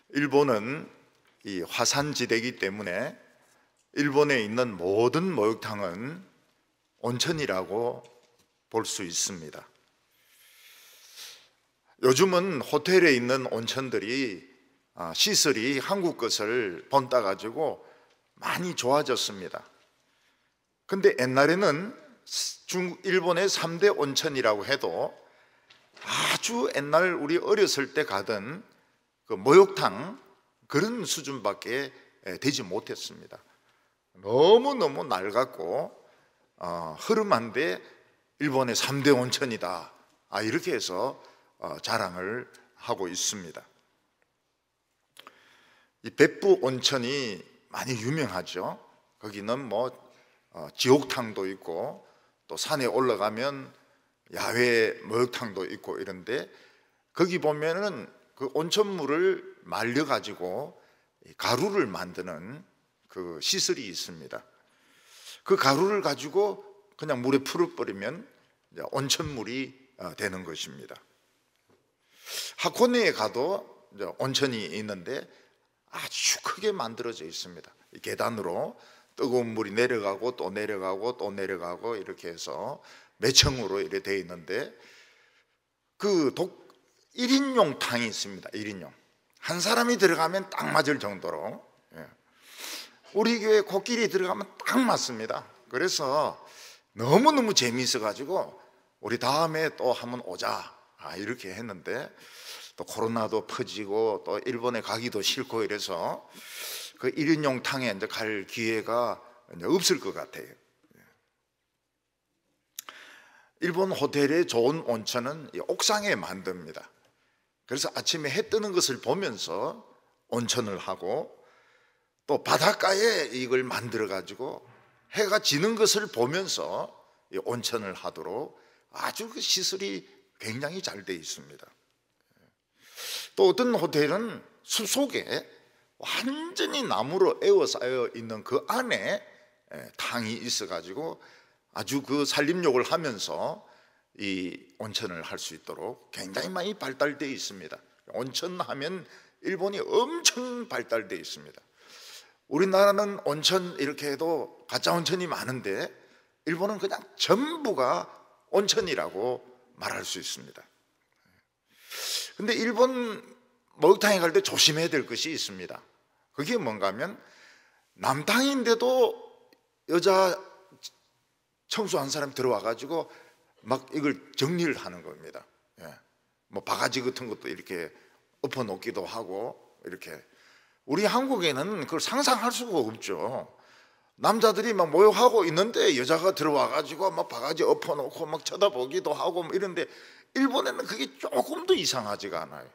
일본은 이 화산지대이기 때문에 일본에 있는 모든 목욕탕은 온천이라고 볼 수 있습니다. 요즘은 호텔에 있는 온천들이 시설이 한국 것을 본따 가지고 많이 좋아졌습니다. 근데 옛날에는 일본의 3대 온천이라고 해도 아주 옛날 우리 어렸을 때 가던 그 목욕탕 그런 수준밖에 되지 못했습니다. 너무너무 낡았고 흐름한데 일본의 3대 온천이다, 이렇게 해서 자랑을 하고 있습니다. 이別府 온천이 많이 유명하죠. 거기는 지옥탕도 있고 또 산에 올라가면 야외 목욕탕도 있고 이런데, 거기 보면은 그 온천물을 말려 가지고 가루를 만드는 그 시설이 있습니다. 그 가루를 가지고 그냥 물에 풀어버리면 온천물이 되는 것입니다. 하코네에 가도 온천이 있는데 아주 크게 만들어져 있습니다. 계단으로 뜨거운 물이 내려가고 또 내려가고 또 내려가고 이렇게 해서 매층으로 이렇게 되어 있는데, 그 1인용 탕이 있습니다. 1인용 한 사람이 들어가면 딱 맞을 정도로, 우리 교회 코끼리 들어가면 딱 맞습니다. 그래서 너무너무 재미있어 가지고 우리 다음에 또 한번 오자, 이렇게 했는데 또 코로나도 퍼지고 또 일본에 가기도 싫고 이래서 그 1인용 탕에 이제 갈 기회가 이제 없을 것 같아요. 일본 호텔의 좋은 온천은 옥상에 만듭니다. 그래서 아침에 해 뜨는 것을 보면서 온천을 하고 또 바닷가에 이걸 만들어 가지고 해가 지는 것을 보면서 온천을 하도록 아주 그 시설이 굉장히 잘 되어 있습니다. 또 어떤 호텔은 숲속에 완전히 나무로 에워싸여 있는 그 안에 탕이 있어 가지고 아주 그 산림욕을 하면서 이 온천을 할 수 있도록 굉장히 많이 발달되어 있습니다. 온천 하면 일본이 엄청 발달되어 있습니다. 우리나라는 온천 이렇게 해도 가짜 온천이 많은데 일본은 그냥 전부가 온천이라고 말할 수 있습니다. 근데 일본 목욕탕에 갈 때 조심해야 될 것이 있습니다. 그게 뭔가 하면 남탕인데도 여자 청소 한 사람 들어와 가지고 막 이걸 정리를 하는 겁니다. 바가지 같은 것도 이렇게 엎어 놓기도 하고 이렇게. 우리 한국에는 그걸 상상할 수가 없죠. 남자들이 막 목욕하고 있는데 여자가 들어와 가지고 막 바가지 엎어 놓고 막 쳐다보기도 하고 이런데, 일본에는 그게 조금도 이상하지가 않아요.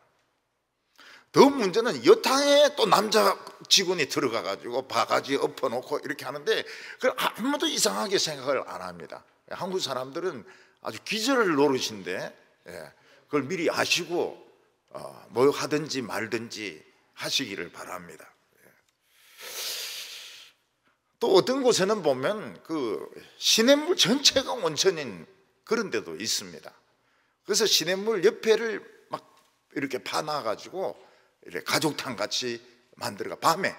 더 문제는 여탕에 또 남자 직원이 들어가 가지고 바가지 엎어 놓고 이렇게 하는데 그걸 아무도 이상하게 생각을 안 합니다. 한국 사람들은 아주 기절 노릇인데 그걸 미리 아시고 목욕하든지 말든지 하시기를 바랍니다. 또 어떤 곳에는 보면 그 시냇물 전체가 온천인 그런 데도 있습니다. 그래서 시냇물 옆에를 막 이렇게 파놔 가지고 이렇게 가족탕 같이 만들어가 밤에,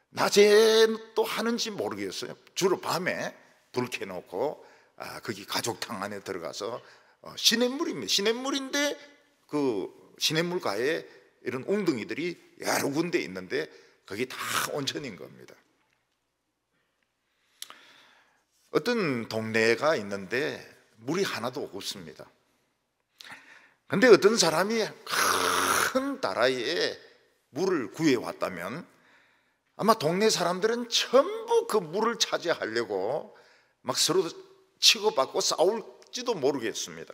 낮에 또 하는지 모르겠어요. 주로 밤에 불 켜놓고 거기 가족탕 안에 들어가서 시냇물입니다. 시냇물인데 그 시냇물가에 이런 웅덩이들이 여러 군데 있는데 거기 다 온천인 겁니다. 어떤 동네가 있는데 물이 하나도 없습니다. 근데 어떤 사람이 큰 다라이에 물을 구해왔다면 아마 동네 사람들은 전부 그 물을 차지하려고 막 서로 치고받고 싸울지도 모르겠습니다.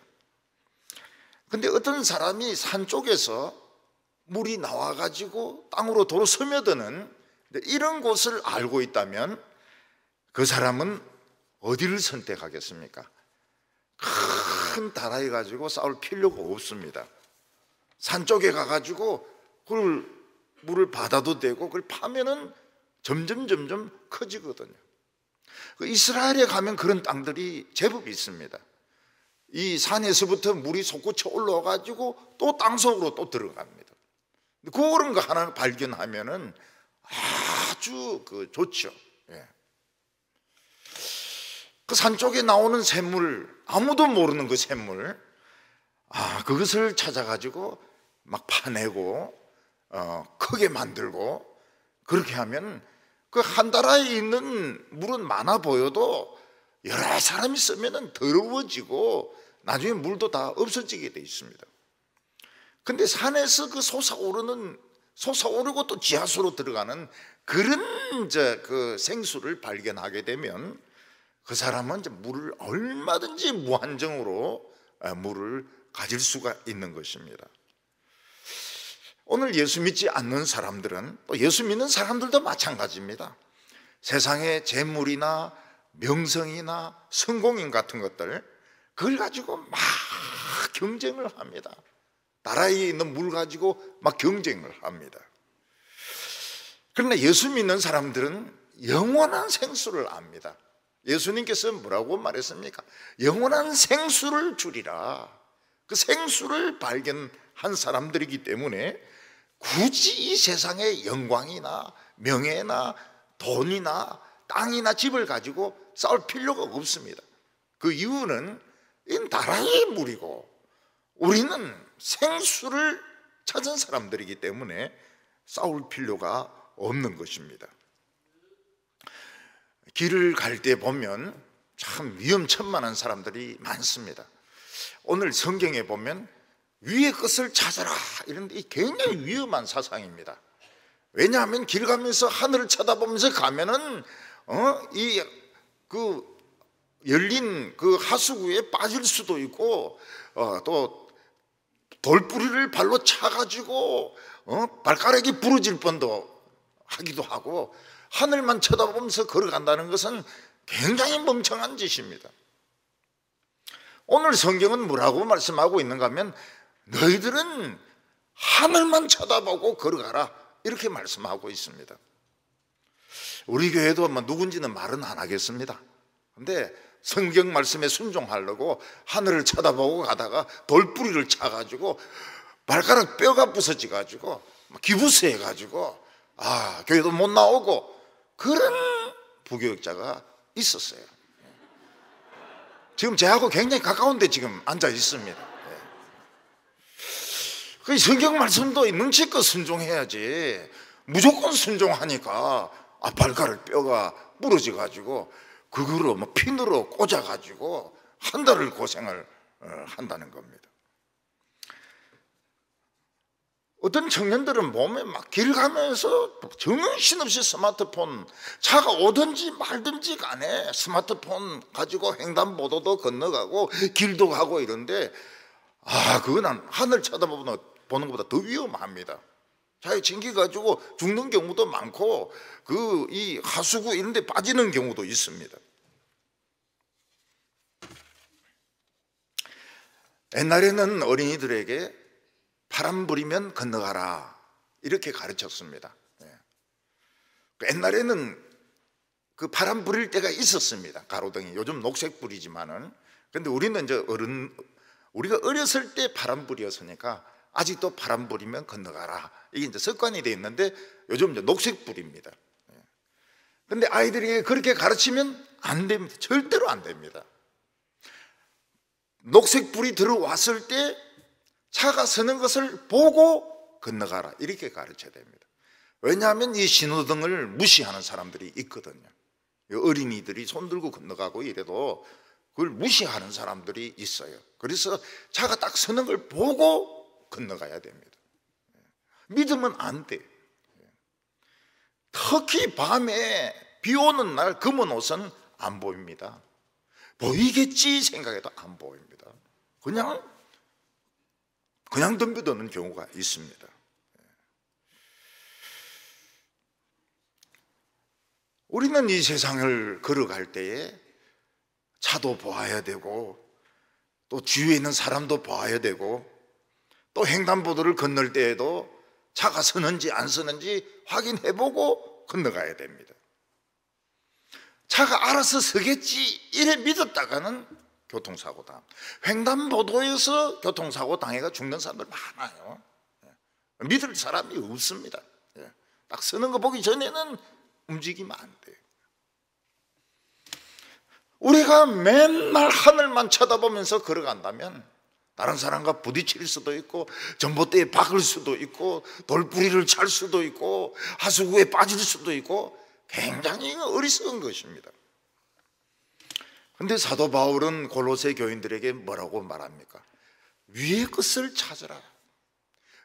근데 어떤 사람이 산 쪽에서 물이 나와가지고 땅으로 도로 스며드는 이런 곳을 알고 있다면 그 사람은 어디를 선택하겠습니까? 큰 다라이 가지고 싸울 필요가 없습니다. 산 쪽에 가가지고 그걸 물을 받아도 되고 그걸 파면은 점점 커지거든요. 이스라엘에 가면 그런 땅들이 제법 있습니다. 이 산에서부터 물이 솟구쳐 올라와가지고 또 땅속으로 또 들어갑니다. 그런 거 하나 발견하면은 아주 좋죠. 예. 그 산 쪽에 나오는 샘물, 아무도 모르는 그 샘물, 그것을 찾아가지고 막 파내고 크게 만들고, 그렇게 하면 그 한 나라에 있는 물은 많아 보여도 여러 사람이 쓰면은 더러워지고 나중에 물도 다 없어지게 돼 있습니다. 근데 산에서 그 솟아오르고 또 지하수로 들어가는 그런 그 생수를 발견하게 되면 그 사람은 이제 물을 얼마든지 무한정으로 물을 가질 수가 있는 것입니다. 오늘 예수 믿지 않는 사람들은, 또 예수 믿는 사람들도 마찬가지입니다. 세상의 재물이나 명성이나 성공인 같은 것들, 그걸 가지고 막 경쟁을 합니다. 나라에 있는 물 가지고 막 경쟁을 합니다. 그러나 예수 믿는 사람들은 영원한 생수를 압니다. 예수님께서 뭐라고 말했습니까? 영원한 생수를 주리라. 그 생수를 발견한 사람들이기 때문에 굳이 이 세상의 영광이나 명예나 돈이나 땅이나 집을 가지고 싸울 필요가 없습니다. 그 이유는 이 나라의 물이고 우리는 생수를 찾은 사람들이기 때문에 싸울 필요가 없는 것입니다. 길을 갈 때 보면 참 위험천만한 사람들이 많습니다. 오늘 성경에 보면 위의 것을 찾아라, 이런데 굉장히 위험한 사상입니다. 왜냐하면 길 가면서 하늘을 쳐다보면서 가면은 열린 그 하수구에 빠질 수도 있고, 또 돌뿌리를 발로 차가지고 발가락이 부러질 뻔도 하기도 하고, 하늘만 쳐다보면서 걸어간다는 것은 굉장히 멍청한 짓입니다. 오늘 성경은 뭐라고 말씀하고 있는가 하면 너희들은 하늘만 쳐다보고 걸어가라, 이렇게 말씀하고 있습니다. 우리 교회도 누군지는 말은 안 하겠습니다. 근데 성경 말씀에 순종하려고 하늘을 쳐다보고 가다가 돌뿌리를 차가지고 발가락 뼈가 부서져가지고 기부스해가지고 교회도 못 나오고 그런 부교육자가 있었어요. 지금 저하고 굉장히 가까운데 지금 앉아 있습니다. 그 성경 말씀도 눈치껏 순종해야지, 무조건 순종하니까 발가락 뼈가 부러져 가지고 그거로 핀으로 꽂아 가지고 한 달을 고생을 한다는 겁니다. 어떤 청년들은 몸에 막 길 가면서 정신없이 스마트폰, 차가 오든지 말든지 간에 스마트폰 가지고 횡단보도도 건너가고 길도 가고 이런데, 그건 하늘 쳐다보는 것보다 더 위험합니다. 차에 튕겨가지고 죽는 경우도 많고, 이 하수구 이런 데 빠지는 경우도 있습니다. 옛날에는 어린이들에게 바람 부리면 건너가라, 이렇게 가르쳤습니다. 옛날에는 그 바람 부릴 때가 있었습니다. 가로등이 요즘 녹색 불이지만은, 근데 우리는 이제 우리가 어렸을 때 바람 불이었으니까 아직도 바람 부리면 건너가라, 이게 이제 습관이 되어 있는데 요즘 이제 녹색 불입니다. 근데 아이들에게 그렇게 가르치면 안 됩니다. 절대로 안 됩니다. 녹색 불이 들어왔을 때 차가 서는 것을 보고 건너가라, 이렇게 가르쳐야 됩니다. 왜냐하면 이 신호등을 무시하는 사람들이 있거든요. 어린이들이 손들고 건너가고 이래도 그걸 무시하는 사람들이 있어요. 그래서 차가 딱 서는 걸 보고 건너가야 됩니다. 믿으면 안 돼. 특히 밤에 비 오는 날 검은 옷은 안 보입니다. 보이겠지 생각해도 안 보입니다. 그냥 덤벼드는 경우가 있습니다. 우리는 이 세상을 걸어갈 때에 차도 보아야 되고, 또 주위에 있는 사람도 보아야 되고, 또 횡단보도를 건널 때에도 차가 서는지 안 서는지 확인해보고 건너가야 됩니다. 차가 알아서 서겠지 이래 믿었다가는 교통사고 당. 횡단보도에서 교통사고 당해가 죽는 사람들 많아요. 믿을 사람이 없습니다. 딱 쓰는 거 보기 전에는 움직이면 안 돼요. 우리가 맨날 하늘만 쳐다보면서 걸어간다면 다른 사람과 부딪힐 수도 있고 전봇대에 박을 수도 있고 돌부리를 찰 수도 있고 하수구에 빠질 수도 있고 굉장히 어리석은 것입니다. 그런데 사도 바울은 골로새 교인들에게 뭐라고 말합니까? 위의 것을 찾으라,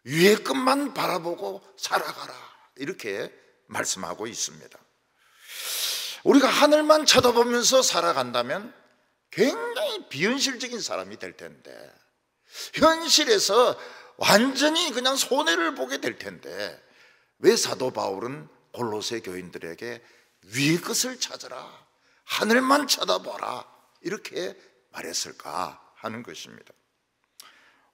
위의 것만 바라보고 살아가라, 이렇게 말씀하고 있습니다. 우리가 하늘만 쳐다보면서 살아간다면 굉장히 비현실적인 사람이 될 텐데, 현실에서 완전히 그냥 손해를 보게 될 텐데, 왜 사도 바울은 골로새 교인들에게 위의 것을 찾아라, 하늘만 쳐다보라, 이렇게 말했을까 하는 것입니다.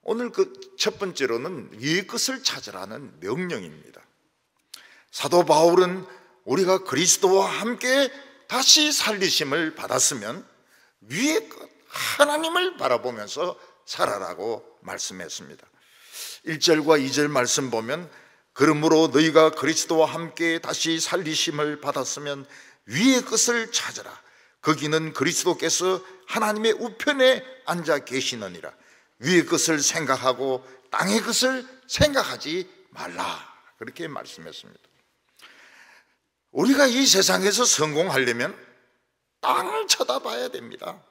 오늘 그 첫 번째로는 위의 것을 찾으라는 명령입니다. 사도 바울은 우리가 그리스도와 함께 다시 살리심을 받았으면 위의 것 하나님을 바라보면서 살아라고 말씀했습니다. 1절과 2절 말씀 보면, 그러므로 너희가 그리스도와 함께 다시 살리심을 받았으면 위의 것을 찾으라. 거기는 그리스도께서 하나님의 우편에 앉아 계시느니라. 위의 것을 생각하고 땅의 것을 생각하지 말라, 그렇게 말씀했습니다. 우리가 이 세상에서 성공하려면 땅을 쳐다봐야 됩니다.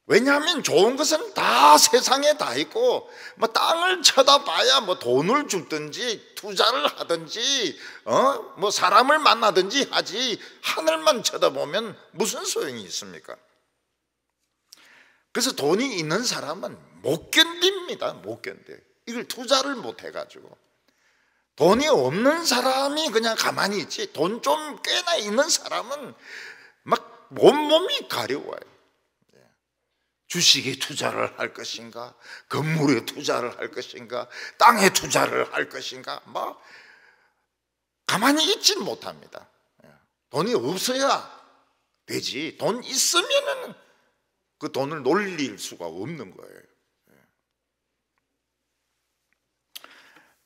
왜냐하면 좋은 것은 다 세상에 다 있고, 뭐 땅을 쳐다봐야 뭐 돈을 주든지 투자를 하든지 뭐 사람을 만나든지 하지, 하늘만 쳐다보면 무슨 소용이 있습니까? 그래서 돈이 있는 사람은 못 견딥니다. 못 견뎌요. 이걸 투자를 못 해가지고. 돈이 없는 사람이 그냥 가만히 있지, 돈 좀 꽤나 있는 사람은 막 온몸이 가려워요. 주식에 투자를 할 것인가, 건물에 투자를 할 것인가, 땅에 투자를 할 것인가, 뭐 가만히 있지 못합니다. 돈이 없어야 되지, 돈 있으면은 그 돈을 놀릴 수가 없는 거예요.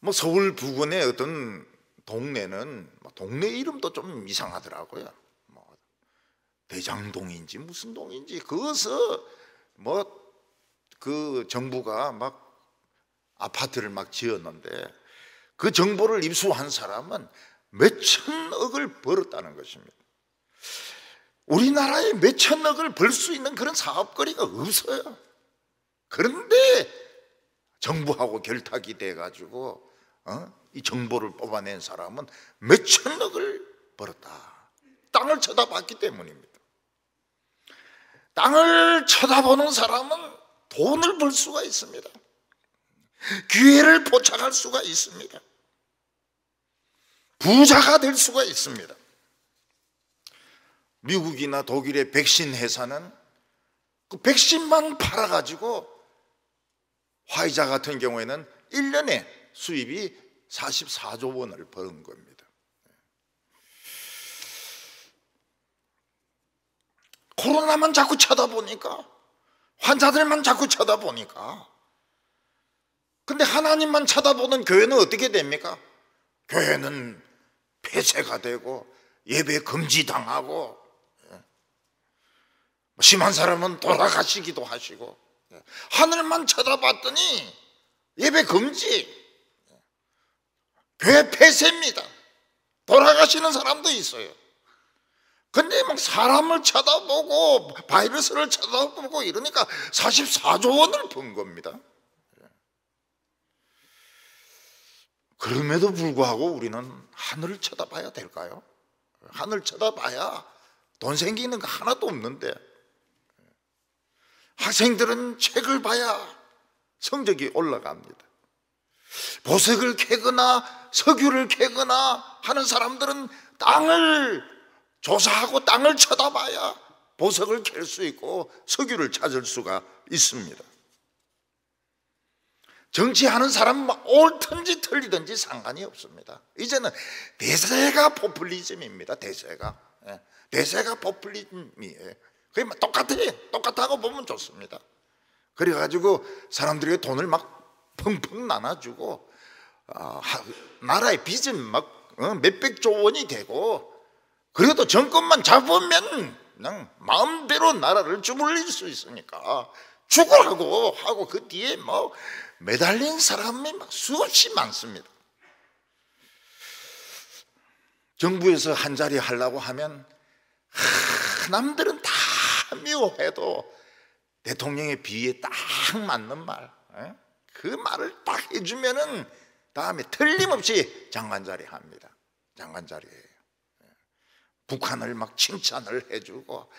뭐 서울 부근의 어떤 동네는 동네 이름도 좀 이상하더라고요. 뭐 대장동인지 무슨 동인지, 그것을 뭐 그 정부가 막 아파트를 막 지었는데, 그 정보를 입수한 사람은 몇천억을 벌었다는 것입니다. 우리나라에 몇천억을 벌 수 있는 그런 사업거리가 없어요. 그런데 정부하고 결탁이 돼가지고 이 정보를 뽑아낸 사람은 몇천억을 벌었다. 땅을 쳐다봤기 때문입니다. 땅을 쳐다보는 사람은 돈을 벌 수가 있습니다. 기회를 포착할 수가 있습니다. 부자가 될 수가 있습니다. 미국이나 독일의 백신 회사는 그 백신만 팔아가지고, 화이자 같은 경우에는 1년에 수입이 44조 원을 버는 겁니다. 코로나만 자꾸 쳐다보니까, 환자들만 자꾸 쳐다보니까, 근데 하나님만 쳐다보는 교회는 어떻게 됩니까? 교회는 폐쇄가 되고 예배 금지당하고, 심한 사람은 돌아가시기도 하시고, 하늘만 쳐다봤더니 예배 금지, 교회 폐쇄입니다. 돌아가시는 사람도 있어요. 근데 막 사람을 쳐다보고 바이러스를 쳐다보고 이러니까 44조 원을 번 겁니다. 그럼에도 불구하고 우리는 하늘을 쳐다봐야 될까요? 하늘 쳐다봐야 돈 생기는 거 하나도 없는데, 학생들은 책을 봐야 성적이 올라갑니다. 보석을 캐거나 석유를 캐거나 하는 사람들은 땅을 조사하고 땅을 쳐다봐야 보석을 캘 수 있고 석유를 찾을 수가 있습니다. 정치하는 사람은 옳든지 틀리든지 상관이 없습니다. 이제는 대세가 포퓰리즘입니다. 대세가 포퓰리즘이에요. 그게 똑같다고 보면 좋습니다. 그래가지고 사람들에게 돈을 막 펑펑 나눠주고, 나라의 빚은 막 몇백조 원이 되고, 그래도 정권만 잡으면 그냥 마음대로 나라를 주물릴 수 있으니까 죽으라고 하고 그 뒤에 뭐 매달린 사람이 막 수없이 많습니다. 정부에서 한 자리 하려고 하면 남들은 다 미워해도 대통령의 비위에 딱 맞는 말, 그 말을 딱 해주면은 다음에 틀림없이 장관 자리 합니다. 장관 자리예요. 북한을 막 칭찬을 해주고,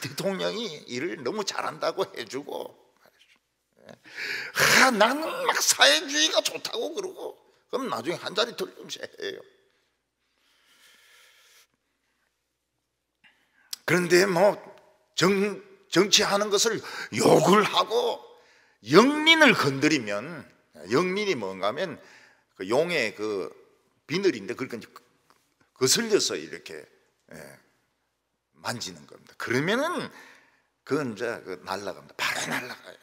대통령이 일을 너무 잘한다고 해주고, 나는 막 사회주의가 좋다고 그러고, 그럼 나중에 한 자리 틀림없이 해요. 그런데 뭐 정치하는 것을 욕을 하고 영린을 건드리면, 영린이 뭔가 하면 그 용의 그 비늘인데 그걸 거슬려서 이렇게 만지는 겁니다. 그러면은 그건 이제 날아갑니다. 바로 날아가요.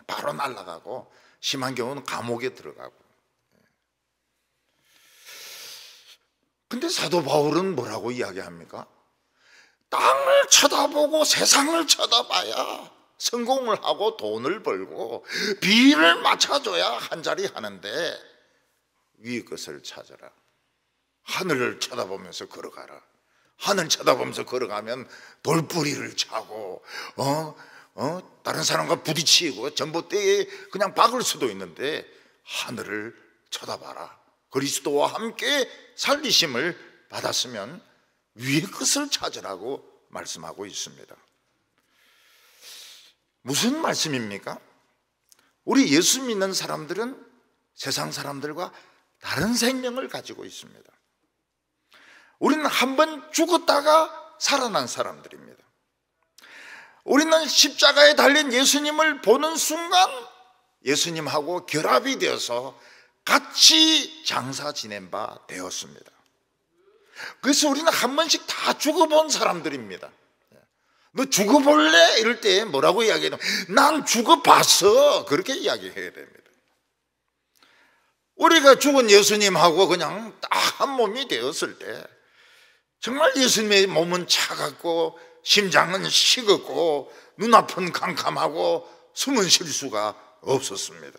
바로 날아가고 심한 경우는 감옥에 들어가고. 근데 사도 바울은 뭐라고 이야기합니까? 땅을 쳐다보고 세상을 쳐다봐야 성공을 하고 돈을 벌고 비를 맞춰줘야 한 자리 하는데 위의 것을 찾아라. 하늘을 쳐다보면서 걸어가라. 하늘 쳐다보면서 걸어가면 돌뿌리를 차고 다른 사람과 부딪히고 전봇대에 그냥 박을 수도 있는데 하늘을 쳐다봐라. 그리스도와 함께 살리심을 받았으면 위의 것을 찾으라고 말씀하고 있습니다. 무슨 말씀입니까? 우리 예수 믿는 사람들은 세상 사람들과 다른 생명을 가지고 있습니다. 우리는 한 번 죽었다가 살아난 사람들입니다. 우리는 십자가에 달린 예수님을 보는 순간 예수님하고 결합이 되어서 같이 장사 지낸 바 되었습니다. 그래서 우리는 한 번씩 다 죽어본 사람들입니다. 너 죽어볼래? 이럴 때 뭐라고 이야기해요? 난 죽어봤어. 그렇게 이야기해야 됩니다. 우리가 죽은 예수님하고 그냥 딱 한 몸이 되었을 때 정말 예수님의 몸은 차갑고 심장은 식었고 눈앞은 캄캄하고 숨은 쉴 수가 없었습니다.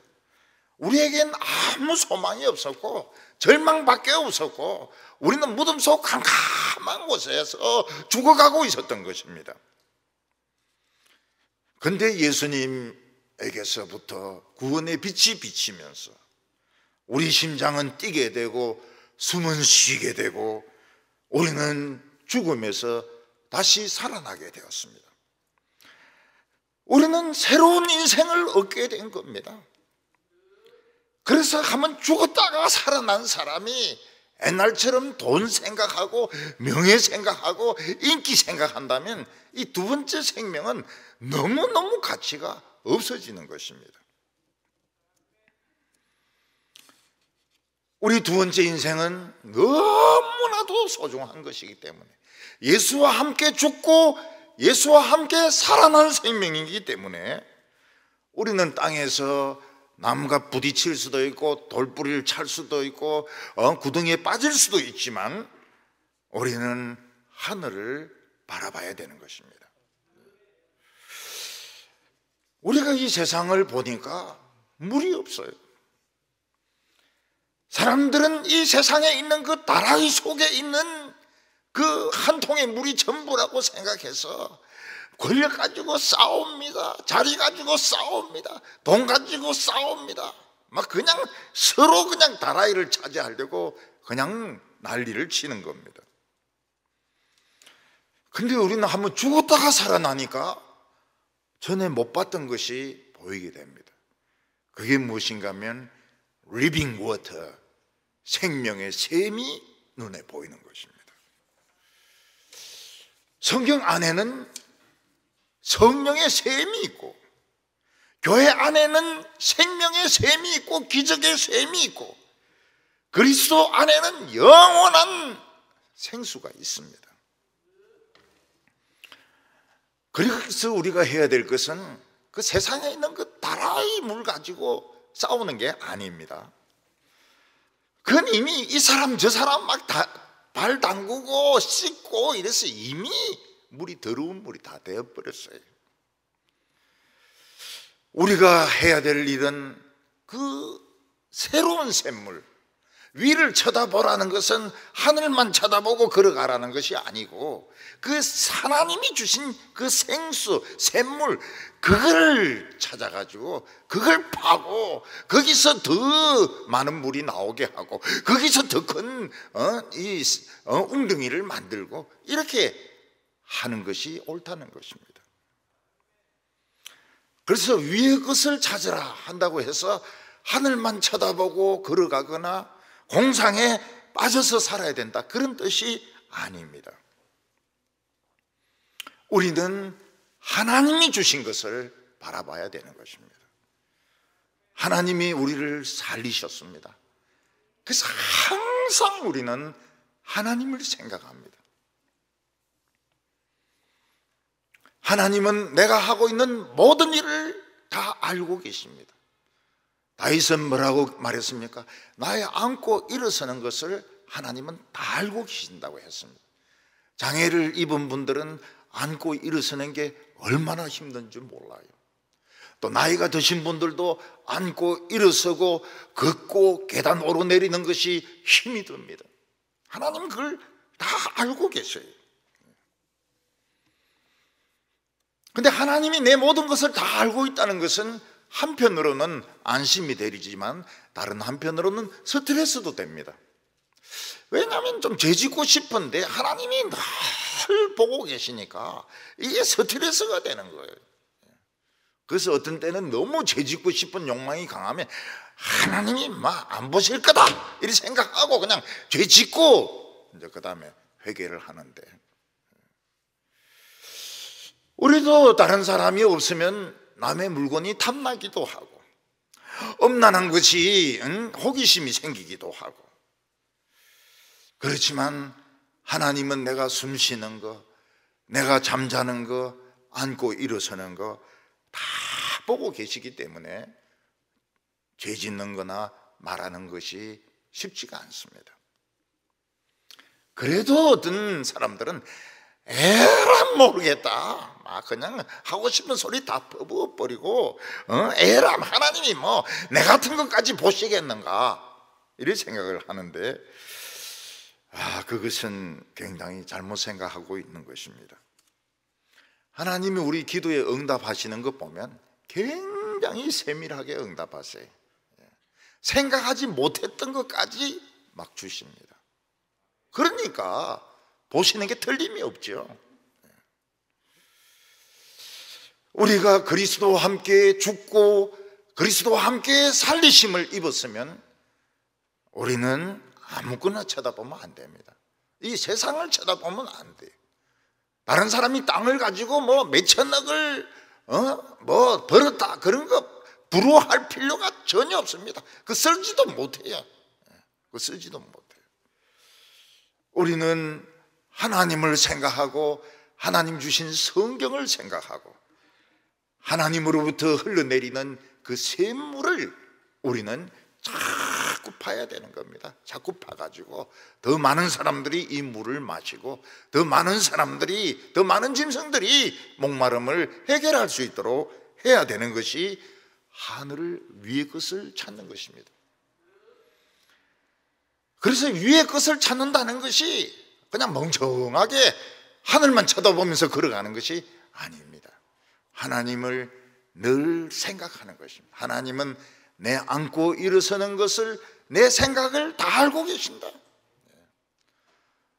우리에겐 아무 소망이 없었고 절망밖에 없었고 우리는 무덤 속 캄캄한 곳에서 죽어가고 있었던 것입니다. 그런데 예수님에게서부터 구원의 빛이 비치면서 우리 심장은 뛰게 되고 숨은 쉬게 되고 우리는 죽음에서 다시 살아나게 되었습니다. 우리는 새로운 인생을 얻게 된 겁니다. 그래서 한번 죽었다가 살아난 사람이 옛날처럼 돈 생각하고 명예 생각하고 인기 생각한다면 이 두 번째 생명은 너무너무 가치가 없어지는 것입니다. 우리 두 번째 인생은 너무나도 소중한 것이기 때문에 예수와 함께 죽고 예수와 함께 살아난 생명이기 때문에 우리는 땅에서 남과 부딪힐 수도 있고 돌뿌리를 찰 수도 있고 구덩이에 빠질 수도 있지만 우리는 하늘을 바라봐야 되는 것입니다. 우리가 이 세상을 보니까 물이 없어요. 사람들은 이 세상에 있는 그 다라이 속에 있는 그 한 통의 물이 전부라고 생각해서 권력 가지고 싸웁니다. 자리 가지고 싸웁니다. 돈 가지고 싸웁니다. 막 그냥 서로 그냥 다라이를 차지하려고 그냥 난리를 치는 겁니다. 근데 우리는 한번 죽었다가 살아나니까 전에 못 봤던 것이 보이게 됩니다. 그게 무엇인가 하면 living water, 생명의 샘이 눈에 보이는 것입니다. 성경 안에는 성령의 샘이 있고 교회 안에는 생명의 샘이 있고 기적의 샘이 있고 그리스도 안에는 영원한 생수가 있습니다. 그래서 우리가 해야 될 것은 그 세상에 있는 그 다라이 물 가지고 싸우는 게 아닙니다. 그건 이미 이 사람 저 사람 막 발 담그고 씻고 이래서 이미 물이 더러운 물이 다 되어버렸어요. 우리가 해야 될 일은 그 새로운 샘물, 위를 쳐다보라는 것은 하늘만 쳐다보고 걸어가라는 것이 아니고 그 하나님이 주신 그 생수, 샘물, 그걸 찾아가지고 그걸 파고 거기서 더 많은 물이 나오게 하고 거기서 더 큰 웅덩이를 만들고 이렇게 하는 것이 옳다는 것입니다. 그래서 위의 것을 찾으라 한다고 해서 하늘만 쳐다보고 걸어가거나 공상에 빠져서 살아야 된다, 그런 뜻이 아닙니다. 우리는 하나님이 주신 것을 바라봐야 되는 것입니다. 하나님이 우리를 살리셨습니다. 그래서 항상 우리는 하나님을 생각합니다. 하나님은 내가 하고 있는 모든 일을 다 알고 계십니다. 다윗은 뭐라고 말했습니까? 나의 안고 일어서는 것을 하나님은 다 알고 계신다고 했습니다. 장애를 입은 분들은 안고 일어서는 게 얼마나 힘든지 몰라요. 또 나이가 드신 분들도 안고 일어서고 걷고 계단 오르내리는 것이 힘이 듭니다. 하나님은 그걸 다 알고 계셔요. 근데 하나님이 내 모든 것을 다 알고 있다는 것은 한편으로는 안심이 되지만 다른 한편으로는 스트레스도 됩니다. 왜냐하면 좀 죄짓고 싶은데 하나님이 늘 보고 계시니까 이게 스트레스가 되는 거예요. 그래서 어떤 때는 너무 죄짓고 싶은 욕망이 강하면 하나님이 막 안 보실 거다 이렇게 생각하고 그냥 죄짓고 이제 그 다음에 회개를 하는데, 우리도 다른 사람이 없으면 남의 물건이 탐나기도 하고 엄난한 것이 호기심이 생기기도 하고, 그렇지만 하나님은 내가 숨 쉬는 거, 내가 잠자는 거, 앉고 일어서는 거 다 보고 계시기 때문에 죄 짓는 거나 말하는 것이 쉽지가 않습니다. 그래도 어떤 사람들은 에라 모르겠다, 막 그냥 하고 싶은 소리 다 퍼부어버리고 에라 하나님이 뭐 내 같은 것까지 보시겠는가 이런 생각을 하는데, 그것은 굉장히 잘못 생각하고 있는 것입니다. 하나님이 우리 기도에 응답하시는 것 보면 굉장히 세밀하게 응답하세요. 생각하지 못했던 것까지 막 주십니다. 그러니까 보시는 게 틀림이 없죠. 우리가 그리스도와 함께 죽고 그리스도와 함께 살리심을 입었으면 우리는 아무거나 쳐다보면 안 됩니다. 이 세상을 쳐다보면 안 돼요. 다른 사람이 땅을 가지고 뭐 몇천억을 뭐 벌었다 그런 거 부러워할 필요가 전혀 없습니다. 그 쓰지도 못해요. 그 쓰지도 못해요. 우리는 하나님을 생각하고 하나님 주신 성경을 생각하고 하나님으로부터 흘러내리는 그 샘물을 우리는 자꾸 파야 되는 겁니다. 자꾸 파가지고 더 많은 사람들이 이 물을 마시고 더 많은 사람들이, 더 많은 짐승들이 목마름을 해결할 수 있도록 해야 되는 것이 하늘 위의 것을 찾는 것입니다. 그래서 위의 것을 찾는다는 것이 그냥 멍청하게 하늘만 쳐다보면서 걸어가는 것이 아닙니다. 하나님을 늘 생각하는 것입니다. 하나님은 내 앉고 일어서는 것을, 내 생각을 다 알고 계신다.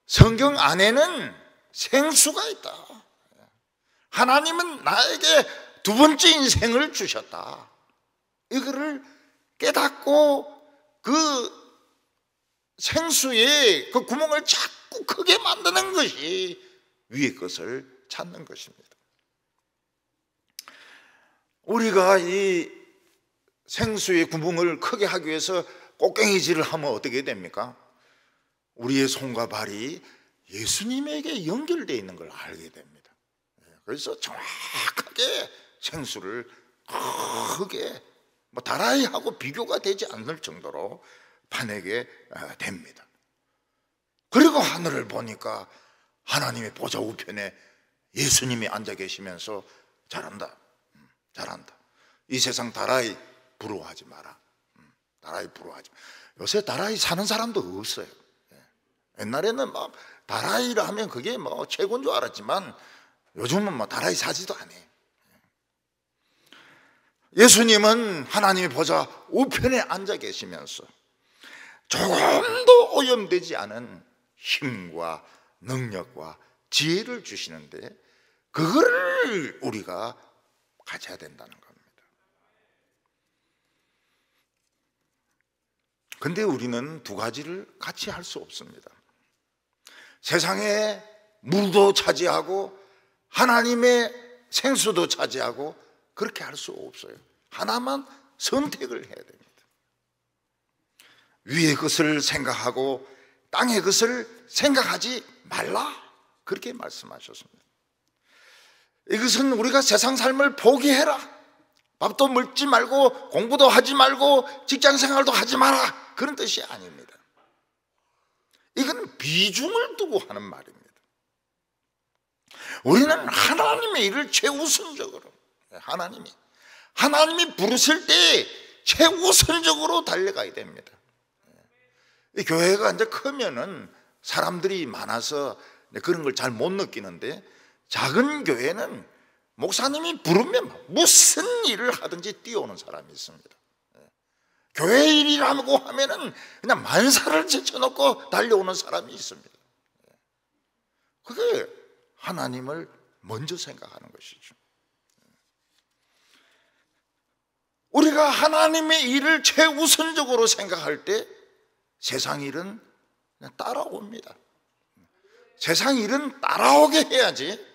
성경 안에는 생수가 있다. 하나님은 나에게 두 번째 인생을 주셨다. 이거를 깨닫고 그 생수의 그 구멍을 자꾸 크게 만드는 것이 위의 것을 찾는 것입니다. 우리가 이 생수의 구멍을 크게 하기 위해서 꽃갱이질을 하면 어떻게 됩니까? 우리의 손과 발이 예수님에게 연결되어 있는 걸 알게 됩니다. 그래서 정확하게 생수를 크게 뭐 다라이하고 비교가 되지 않을 정도로 파내게 됩니다. 그리고 하늘을 보니까 하나님의 보좌 우편에 예수님이 앉아 계시면서 잘한다, 잘한다. 이 세상 다라이 부러워하지 마라. 다라이 부러워하지 마라. 요새 다라이 사는 사람도 없어요. 옛날에는 막 다라이를 하면 그게 뭐 최고인 줄 알았지만 요즘은 뭐 다라이 사지도 않아요. 예수님은 하나님의 보좌 우편에 앉아 계시면서 조금도 오염되지 않은 힘과 능력과 지혜를 주시는데 그거를 우리가 가져야 된다는 겁니다. 근데 우리는 두 가지를 같이 할 수 없습니다. 세상에 물도 차지하고 하나님의 생수도 차지하고 그렇게 할 수 없어요. 하나만 선택을 해야 됩니다. 위의 것을 생각하고 땅의 것을 생각하지 말라, 그렇게 말씀하셨습니다. 이것은 우리가 세상 삶을 포기해라, 밥도 먹지 말고 공부도 하지 말고 직장생활도 하지 마라, 그런 뜻이 아닙니다. 이건 비중을 두고 하는 말입니다. 우리는 하나님의 일을 최우선적으로, 하나님이 부르실 때 최우선적으로 달려가야 됩니다. 이 교회가 이제 크면은 사람들이 많아서 그런 걸 잘 못 느끼는데, 작은 교회는 목사님이 부르면 무슨 일을 하든지 뛰어오는 사람이 있습니다. 교회 일이라고 하면은 그냥 만사를 제쳐놓고 달려오는 사람이 있습니다. 그게 하나님을 먼저 생각하는 것이죠. 우리가 하나님의 일을 최우선적으로 생각할 때 세상 일은 그냥 따라옵니다. 세상 일은 따라오게 해야지,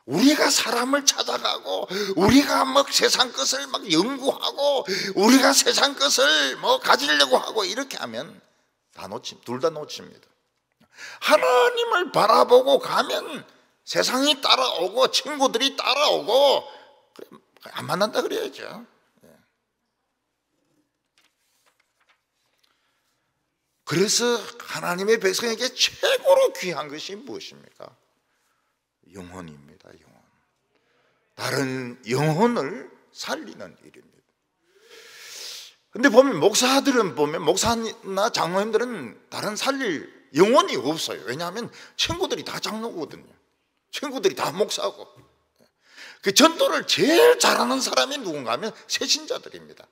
우리가 사람을 찾아가고 우리가 막 세상 것을 막 연구하고 우리가 세상 것을 뭐 가지려고 하고 이렇게 하면 둘 다 놓칩니다. 하나님을 바라보고 가면 세상이 따라오고 친구들이 따라오고, 안 만난다 그래야죠. 그래서 하나님의 백성에게 최고로 귀한 것이 무엇입니까? 영혼입니다. 영혼. 다른 영혼을 살리는 일입니다. 근데 보면 목사나 장로님들은 다른 살릴 영혼이 없어요. 왜냐하면 친구들이 다 장로거든요. 친구들이 다 목사고. 그 전도를 제일 잘하는 사람이 누군가 하면 새신자들입니다.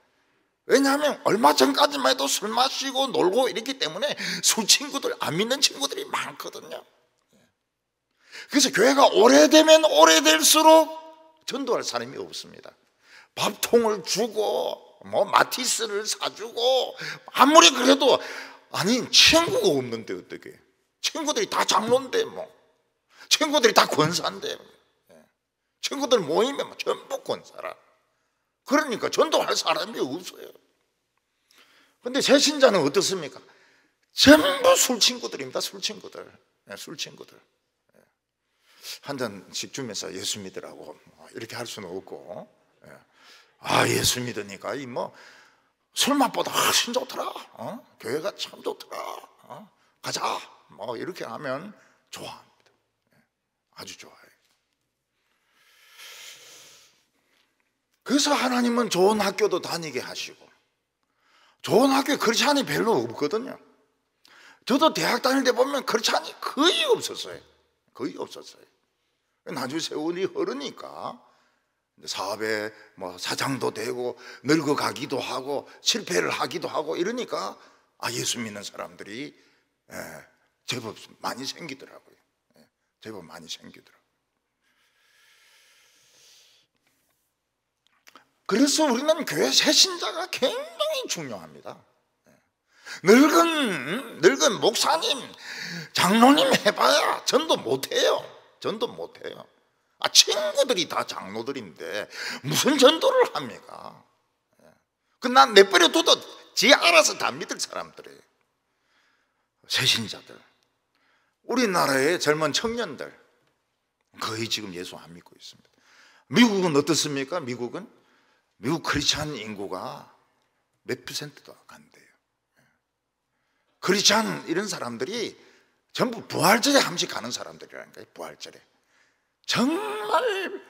왜냐하면 얼마 전까지만 해도 술 마시고 놀고 이랬기 때문에 술 친구들, 안 믿는 친구들이 많거든요. 그래서 교회가 오래되면 오래될수록 전도할 사람이 없습니다. 밥통을 주고 뭐 마티스를 사주고, 아무리 그래도 아니 친구가 없는데 어떻게, 친구들이 다 장로인데 뭐, 친구들이 다 권사인데, 친구들 모이면 뭐 전부 권사라. 그러니까 전도할 사람이 없어요. 근데 새 신자는 어떻습니까? 전부 술 친구들입니다. 술 친구들. 한 잔씩 주면서 예수 믿으라고 이렇게 할 수는 없고, 예수 믿으니까 이 뭐 술맛보다 훨씬 좋더라, 교회가 참 좋더라, 가자, 뭐 이렇게 하면 좋아합니다. 아주 좋아해요. 그래서 하나님은 좋은 학교도 다니게 하시고, 좋은 학교에 크리스찬이 별로 없거든요. 저도 대학 다닐 때 보면 크리스찬이 거의 없었어요. 나중에 세월이 흐르니까 사업에 뭐 사장도 되고 늙어가기도 하고 실패를 하기도 하고 이러니까 예수 믿는 사람들이 제법 많이 생기더라고요. 제법 많이 생기더라고요. 그래서 우리는 교회 새신자가 굉장히 중요합니다. 늙은 목사님, 장로님 해봐야 전도 못해요. 친구들이 다 장로들인데 무슨 전도를 합니까? 난 내버려 둬도 지 알아서 다 믿을 사람들이에요. 새신자들, 우리나라의 젊은 청년들 거의 지금 예수 안 믿고 있습니다. 미국은 어떻습니까? 미국 크리스찬 인구가 몇 %도 안 돼요. 크리스찬 이런 사람들이 전부 부활절에 한 번씩 가는 사람들이라는 거예요. 부활절에 정말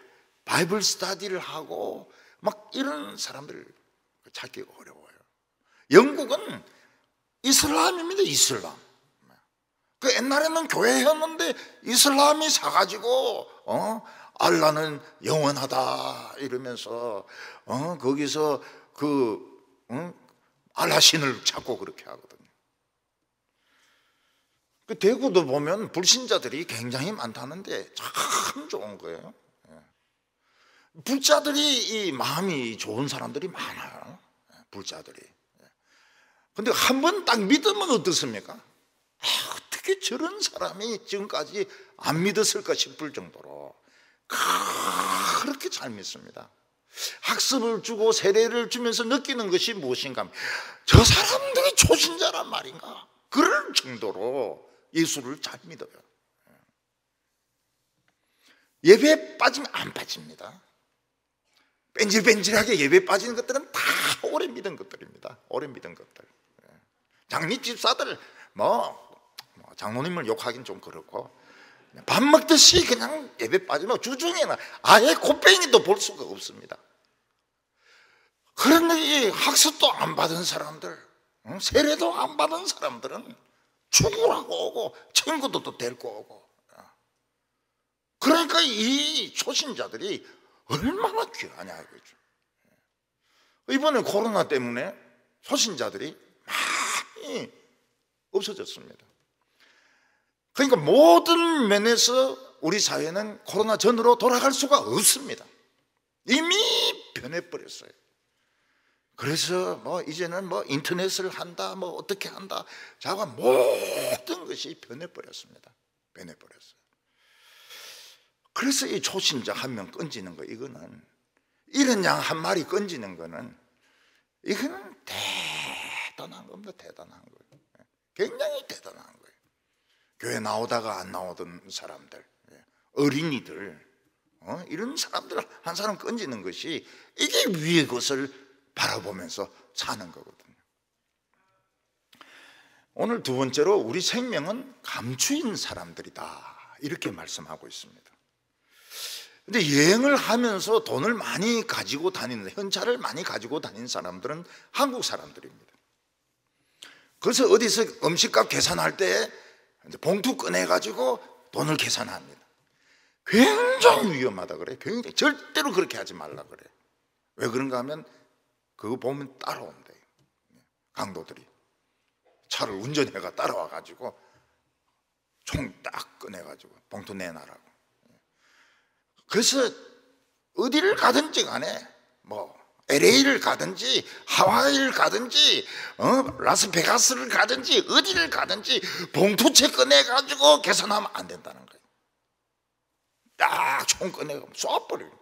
바이블 스터디를 하고 막 이런 사람들 찾기가 어려워요. 영국은 이슬람입니다. 이슬람. 그 옛날에는 교회였는데 이슬람이 사가지고 알라는 영원하다 이러면서 거기서 알라 신을 찾고 그렇게 하거든요. 그 대구도 보면 불신자들이 굉장히 많다는데 참 좋은 거예요. 불자들이 이 마음이 좋은 사람들이 많아요. 불자들이. 근데 한 번 딱 믿으면 어떻습니까? 어떻게 저런 사람이 지금까지 안 믿었을까 싶을 정도로 그렇게 잘 믿습니다. 학습을 주고 세례를 주면서 느끼는 것이 무엇인가? 저 사람들이 초신자란 말인가? 그럴 정도로 예수를 잘 믿어요. 예배에 빠지면 안 빠집니다. 뺀질뺀질하게 예배에 빠지는 것들은 다 오래 믿은 것들입니다. 오래 믿은 것들. 장밋집사들 장로님을 욕하긴 좀 그렇고 밥 먹듯이 그냥 예배 빠지면 주중에는 아예 콧뱅이도 볼 수가 없습니다. 그런데 이 학습도 안 받은 사람들, 세례도 안 받은 사람들은 죽으라고 오고 친구들도 데리고 오고. 그러니까 이 초신자들이 얼마나 귀하냐 이거죠. 이번에 코로나 때문에 초신자들이 많이 없어졌습니다. 그러니까 모든 면에서 우리 사회는 코로나 전으로 돌아갈 수가 없습니다. 이미 변해버렸어요. 그래서 이제는 인터넷을 한다, 어떻게 한다, 자가 모든 것이 변해버렸습니다. 변해버렸어요. 그래서 이 초신자 한 명 건지는 거, 이거는 이런 양 한 마리 건지는 거는 이거는 대단한 겁니다. 대단한 거예요. 굉장히 대단한 거예요. 교회 나오다가 안 나오던 사람들, 어린이들, 이런 사람들 한 사람 건지는 것이 이게 위의 것을 바라보면서 사는 거거든요. 오늘 두 번째로 우리 생명은 감추인 사람들이다 이렇게 말씀하고 있습니다. 근데 여행을 하면서 돈을 많이 가지고 다니는, 현찰을 많이 가지고 다니는 사람들은 한국 사람들입니다. 그래서 어디서 음식값 계산할 때 봉투 꺼내가지고 돈을 계산합니다. 굉장히 위험하다 그래요. 굉장히 절대로 그렇게 하지 말라 그래요. 왜 그런가 하면 그거 보면 따라온대요. 강도들이 차를 운전해가 따라와가지고 총 딱 꺼내가지고 봉투 내놔라고. 그래서 어디를 가든지 간에 LA를 가든지 하와이를 가든지 라스베가스를 가든지 어디를 가든지 봉투채 꺼내가지고 계산하면 안 된다는 거예요. 딱 총 꺼내고 쏴버려요.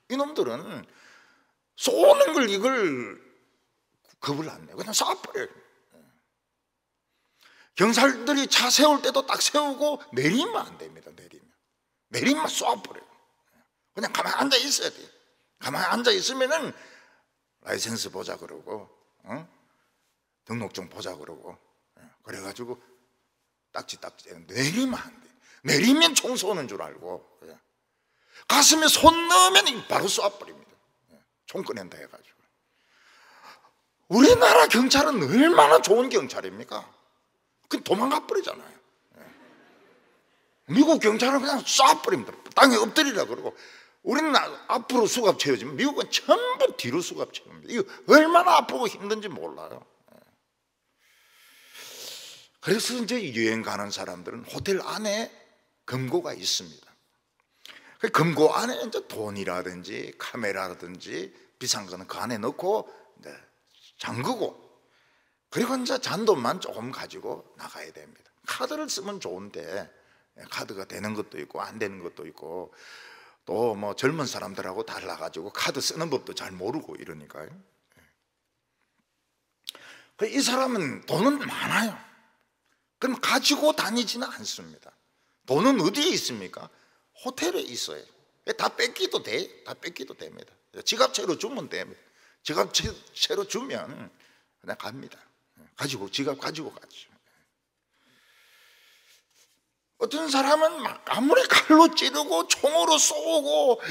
이놈들은 쏘는 걸 이걸 겁을 안 내고 그냥 쏴버려요. 경찰들이 차 세울 때도 딱 세우고 내리면 안 됩니다. 내리면 쏴버려요. 그냥 가만히 앉아 있어야 돼요. 가만히 앉아 있으면은 라이센스 보자 그러고 등록증 보자 그러고 그래가지고 딱지 내리면 안 돼. 내리면 총 쏘는 줄 알고 가슴에 손 넣으면 바로 쏴버립니다. 총 꺼낸다 해가지고. 우리나라 경찰은 얼마나 좋은 경찰입니까? 그 도망가 버리잖아요. 미국 경찰은 그냥 쏴버립니다. 땅에 엎드리라 그러고. 우리는 앞으로 수갑 채워지면 미국은 전부 뒤로 수갑 채웁니다. 이거 얼마나 아프고 힘든지 몰라요. 그래서 이제 여행 가는 사람들은 호텔 안에 금고가 있습니다. 그 금고 안에 이제 돈이라든지 카메라라든지 비싼 거는 그 안에 넣고 잠그고, 그리고 이제 잔돈만 조금 가지고 나가야 됩니다. 카드를 쓰면 좋은데 카드가 되는 것도 있고 안 되는 것도 있고, 또 젊은 사람들하고 달라가지고 카드 쓰는 법도 잘 모르고 이러니까요. 이 사람은 돈은 많아요. 그럼 가지고 다니지는 않습니다. 돈은 어디에 있습니까? 호텔에 있어요. 다 뺏기도 돼. 다 뺏기도 됩니다. 지갑채로 주면 됩니다. 지갑채로 주면 그냥 갑니다. 지갑 가지고 가죠. 어떤 사람은 막 아무리 칼로 찌르고 총으로 쏘고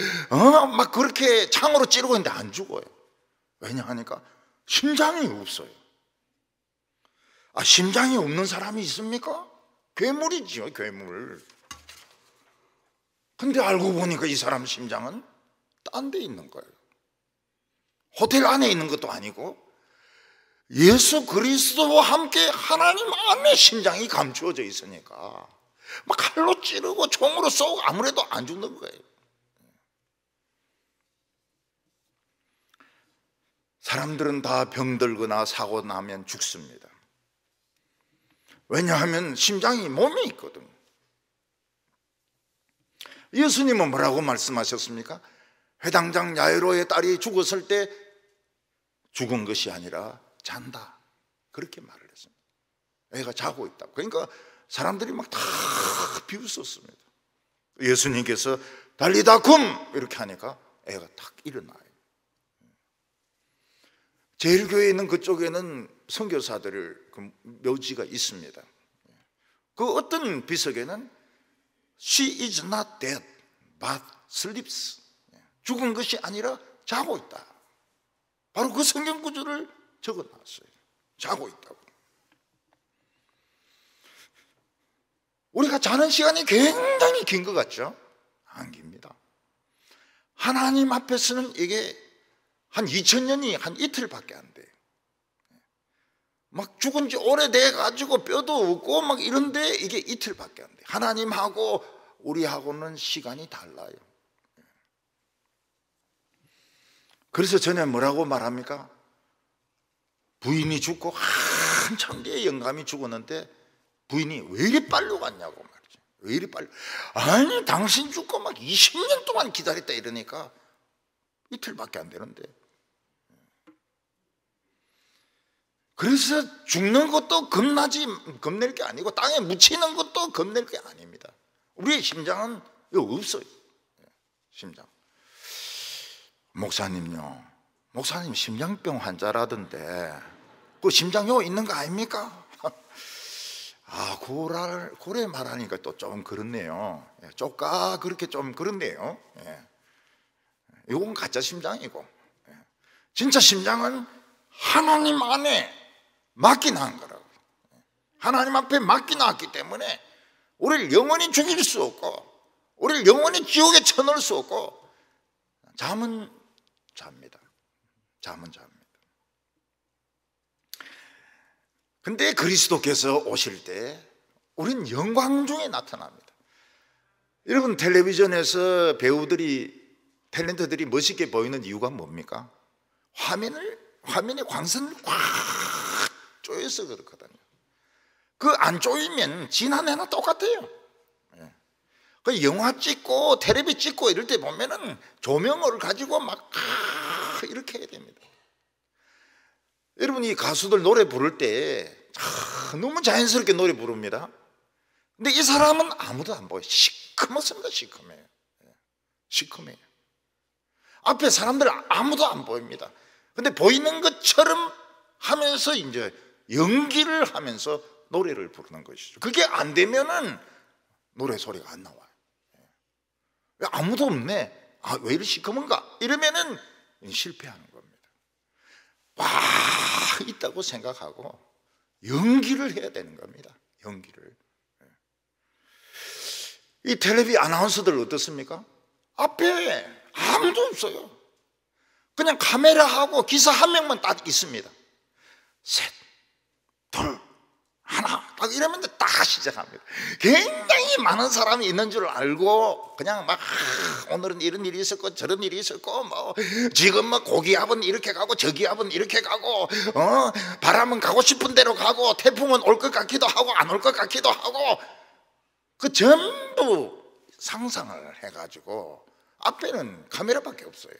막 그렇게 창으로 찌르고 있는데 안 죽어요. 왜냐하니까 심장이 없어요. 아, 심장이 없는 사람이 있습니까? 괴물이지요, 괴물. 근데 알고 보니까 이 사람 심장은 딴 데 있는 거예요. 호텔 안에 있는 것도 아니고 예수 그리스도와 함께 하나님 안에 심장이 감추어져 있으니까 막 칼로 찌르고 총으로 쏘고 아무래도 안 죽는 거예요. 사람들은 다 병들거나 사고 나면 죽습니다. 왜냐하면 심장이 몸에 있거든. 예수님은 뭐라고 말씀하셨습니까? 회당장 야이로의 딸이 죽었을 때 죽은 것이 아니라 잔다, 그렇게 말을 했습니다. 애가 자고 있다. 그러니까 사람들이 막 다 비웃었습니다. 예수님께서 달리다 쿰 이렇게 하니까 애가 탁 일어나요. 제일교회에 있는 그쪽에는 선교사들 그 묘지가 있습니다. 그 어떤 비석에는 She is not dead but sleeps, 죽은 것이 아니라 자고 있다. 바로 그 성경 구절을 적어놨어요. 자고 있다고. 우리가 자는 시간이 굉장히 긴 것 같죠? 안 깁니다. 하나님 앞에서는 이게 한 2000년이 한 이틀밖에 안 돼요. 막 죽은 지 오래돼 가지고 뼈도 없고 막 이런데 이게 이틀밖에 안 돼요. 하나님하고 우리하고는 시간이 달라요. 그래서 전에 뭐라고 말합니까? 부인이 죽고 한참 뒤에 영감이 죽었는데 부인이 왜 이리 빨리 갔냐고 말이죠. 왜 이리 빨리? 아니, 당신 죽고 막 20년 동안 기다렸다 이러니까 이틀밖에 안 되는데. 그래서 죽는 것도 겁낼 게 아니고 땅에 묻히는 것도 겁낼 게 아닙니다. 우리의 심장은 없어요. 심장. 목사님요, 목사님 심장병 환자라던데 그 심장 요 있는 거 아닙니까? 아, 고래 말하니까 또 좀 그렇네요. 쪼까 그렇게 좀 그렇네요. 이건 가짜 심장이고, 진짜 심장은 하나님 안에 맡겨놓은 거라고. 하나님 앞에 맡겨놨기 때문에 우리를 영원히 죽일 수 없고 우리를 영원히 지옥에 쳐넣을 수 없고 잠은 잡니다. 잠은 잡니다. 근데 그리스도께서 오실 때 우린 영광 중에 나타납니다. 여러분, 텔레비전에서 배우들이, 탤런트들이 멋있게 보이는 이유가 뭡니까? 화면에 광선을 꽉 쪼여서 그렇거든요. 그 안 쪼이면 지난해나 똑같아요. 그 영화 찍고 텔레비 찍고 이럴 때 보면은 조명을 가지고 막 이렇게 해야 됩니다. 여러분, 이 가수들 노래 부를 때 너무 자연스럽게 노래 부릅니다. 근데 이 사람은 아무도 안 보여요. 시커멓습니다. 시커매요. 시커매요. 앞에 사람들 아무도 안 보입니다. 근데 보이는 것처럼 하면서 이제 연기를 하면서 노래를 부르는 것이죠. 그게 안 되면은 노래 소리가 안 나와요. 왜 아무도 없네? 아, 왜 이렇게 시커먼가? 이러면은 실패하는 겁니다. 와, 있다고 생각하고 연기를 해야 되는 겁니다. 연기를. 이 텔레비 아나운서들 어떻습니까? 앞에 아무도 없어요. 그냥 카메라하고 기사 한 명만 딱 있습니다. 셋, 둘, 하나, 딱 이러면 딱 시작합니다. 굉장히 많은 사람이 있는 줄 알고 그냥 막 오늘은 이런 일이 있었고 저런 일이 있었고 뭐 지금 뭐 고기압은 이렇게 가고 저기압은 이렇게 가고 바람은 가고 싶은 대로 가고 태풍은 올 것 같기도 하고 안 올 것 같기도 하고 그 전부 상상을 해가지고 앞에는 카메라밖에 없어요.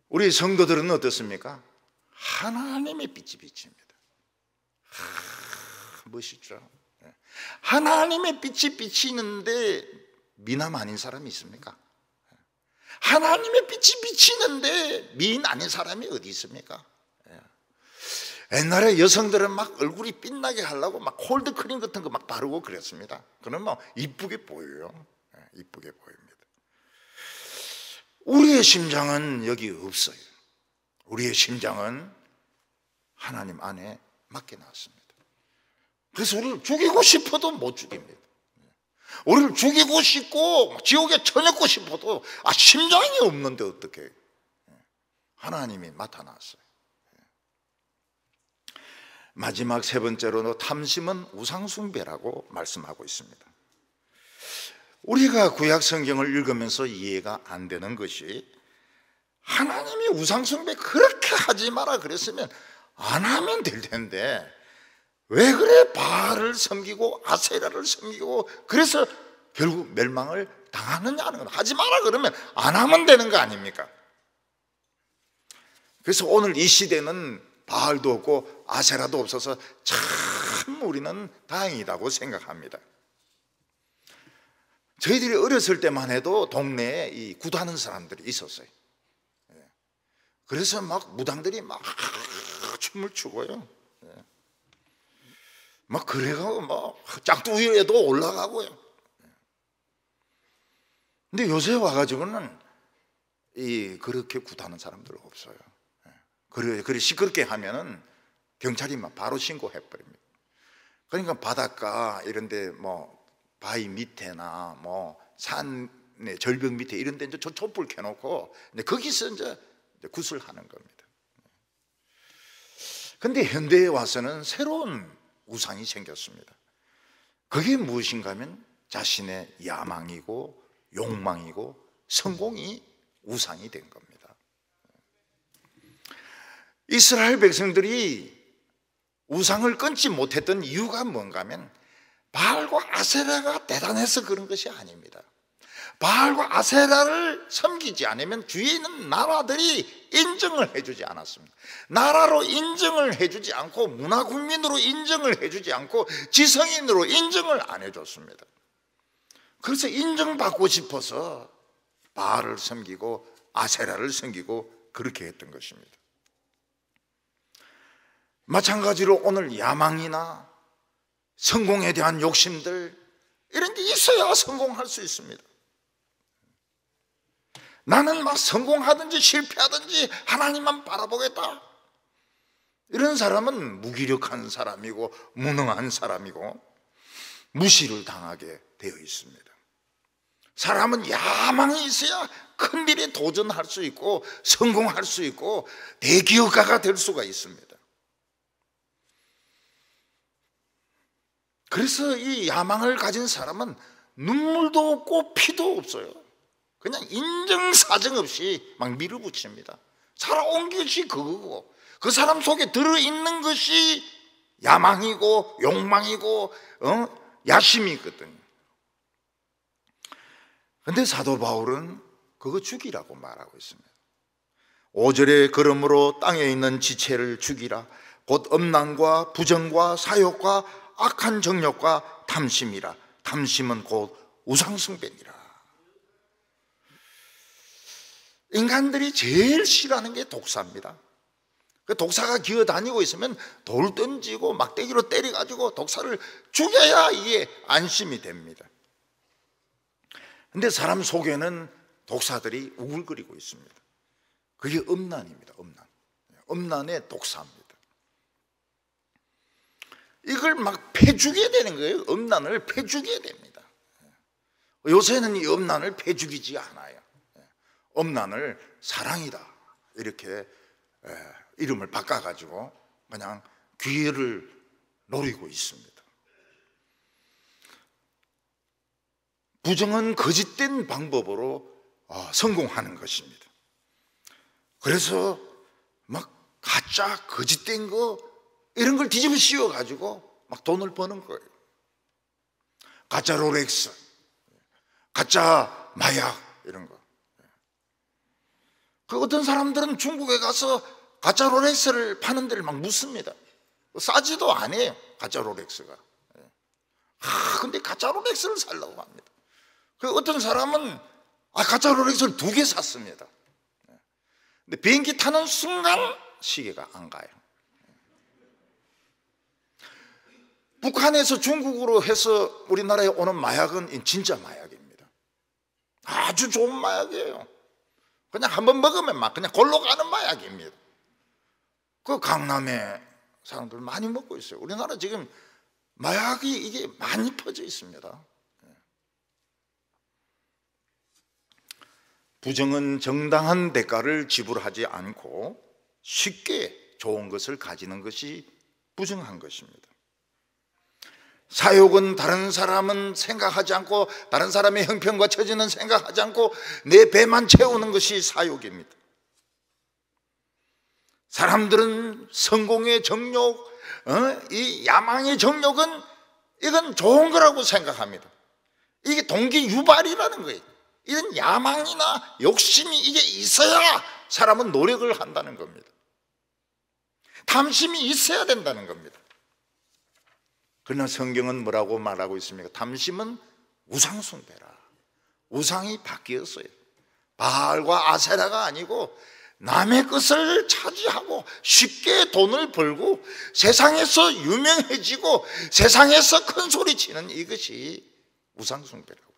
우리 성도들은 어떻습니까? 하나님의 빛이 비칩니다. 멋있죠? 하나님의 빛이 비치는데 미남 아닌 사람이 있습니까? 하나님의 빛이 비치는데 미인 아닌 사람이 어디 있습니까? 옛날에 여성들은 막 얼굴이 빛나게 하려고 막 콜드크림 같은 거 막 바르고 그랬습니다. 그러면 뭐 이쁘게 보여요. 이쁘게 보입니다. 우리의 심장은 여기 없어요. 우리의 심장은 하나님 안에 맡겨놨습니다. 그래서 우리를 죽이고 싶어도 못 죽입니다. 우리를 죽이고 싶고 지옥에 쳐넣고 싶어도 심장이 없는데 어떻게 하나님이 맡아놨어요. 마지막 세 번째로 탐심은 우상숭배라고 말씀하고 있습니다. 우리가 구약 성경을 읽으면서 이해가 안 되는 것이, 하나님이 우상숭배 그렇게 하지 마라 그랬으면 안 하면 될 텐데 왜 그래 바알을 섬기고 아세라를 섬기고 그래서 결국 멸망을 당하느냐는 건, 하지 마라 그러면 안 하면 되는 거 아닙니까? 그래서 오늘 이 시대는 바알도 없고 아세라도 없어서 참 우리는 다행이라고 생각합니다. 저희들이 어렸을 때만 해도 동네에 이 굿하는 사람들이 있었어요. 그래서 막 무당들이 막 춤을 추고요. 막 그래가고 막 짝두위에도 올라가고요. 근데 요새 와가지고는 그렇게 굿하는 사람들 없어요. 그래 시끄럽게 하면은 경찰이 막 바로 신고해버립니다. 그러니까 바닷가 이런데 뭐 바위 밑에나 뭐 산의 절벽 밑에 이런데 이제 촛불 켜놓고 거기서 이제 굿을 하는 겁니다. 근데 현대에 와서는 새로운 우상이 생겼습니다. 그게 무엇인가 하면 자신의 야망이고 욕망이고 성공이 우상이 된 겁니다. 이스라엘 백성들이 우상을 끊지 못했던 이유가 뭔가 하면 바알과 아세라가 대단해서 그런 것이 아닙니다. 바알과 아세라를 섬기지 않으면 주위에 있는 나라들이 인정을 해주지 않았습니다. 나라로 인정을 해주지 않고 문화국민으로 인정을 해주지 않고 지성인으로 인정을 안 해줬습니다. 그래서 인정받고 싶어서 바알을 섬기고 아세라를 섬기고 그렇게 했던 것입니다. 마찬가지로 오늘 야망이나 성공에 대한 욕심들 이런 게 있어야 성공할 수 있습니다. 나는 막 성공하든지 실패하든지 하나님만 바라보겠다, 이런 사람은 무기력한 사람이고 무능한 사람이고 무시를 당하게 되어 있습니다. 사람은 야망이 있어야 큰 일에 도전할 수 있고 성공할 수 있고 대기업가가 될 수가 있습니다. 그래서 이 야망을 가진 사람은 눈물도 없고 피도 없어요. 그냥 인정사정 없이 막 밀어붙입니다. 살아온 것이 그거고 그 사람 속에 들어있는 것이 야망이고 욕망이고 야심이거든요. 그런데 사도 바울은 그거 죽이라고 말하고 있습니다. 5절에 그러므로 땅에 있는 지체를 죽이라. 곧 음란과 부정과 사욕과 악한 정욕과 탐심이라. 탐심은 곧 우상숭배니라. 인간들이 제일 싫어하는 게 독사입니다. 그 독사가 기어다니고 있으면 돌 던지고 막대기로 때려가지고 독사를 죽여야 이게 안심이 됩니다. 근데 사람 속에는 독사들이 우글거리고 있습니다. 그게 음란입니다. 음란의 독사입니다. 이걸 막 패죽여야 되는 거예요. 음란을 패죽여야 됩니다. 요새는 이 음란을 패죽이지 않아요. 음란을 사랑이다 이렇게 이름을 바꿔가지고 그냥 기회를 노리고 있습니다. 부정은 거짓된 방법으로 성공하는 것입니다. 그래서 막 가짜 거짓된 거 이런 걸 뒤집어 씌워가지고 막 돈을 버는 거예요. 가짜 롤렉스, 가짜 마약 이런 거. 그 어떤 사람들은 중국에 가서 가짜 롤렉스를 파는 데를 막 묻습니다. 싸지도 않아요, 가짜 롤렉스가. 근데 가짜 롤렉스를 살려고 합니다. 그 어떤 사람은 가짜 롤렉스를 2개 샀습니다. 근데 비행기 타는 순간 시계가 안 가요. 북한에서 중국으로 해서 우리나라에 오는 마약은 진짜 마약입니다. 아주 좋은 마약이에요. 그냥 한번 먹으면 막 그냥 골로 가는 마약입니다. 그 강남에 사람들 많이 먹고 있어요. 우리나라 지금 마약이 이게 많이 퍼져 있습니다. 부정은 정당한 대가를 지불하지 않고 쉽게 좋은 것을 가지는 것이 부정한 것입니다. 사욕은 다른 사람은 생각하지 않고, 다른 사람의 형편과 처지는 생각하지 않고 내 배만 채우는 것이 사욕입니다. 사람들은 성공의 정욕, 이 야망의 정욕은 이건 좋은 거라고 생각합니다. 이게 동기 유발이라는 거예요. 이런 야망이나 욕심이 이게 있어야 사람은 노력을 한다는 겁니다. 탐심이 있어야 된다는 겁니다. 그러나 성경은 뭐라고 말하고 있습니까? 탐심은 우상숭배라. 우상이 바뀌었어요. 바알과 아세라가 아니고 남의 것을 차지하고 쉽게 돈을 벌고 세상에서 유명해지고 세상에서 큰 소리 치는 이것이 우상숭배라고.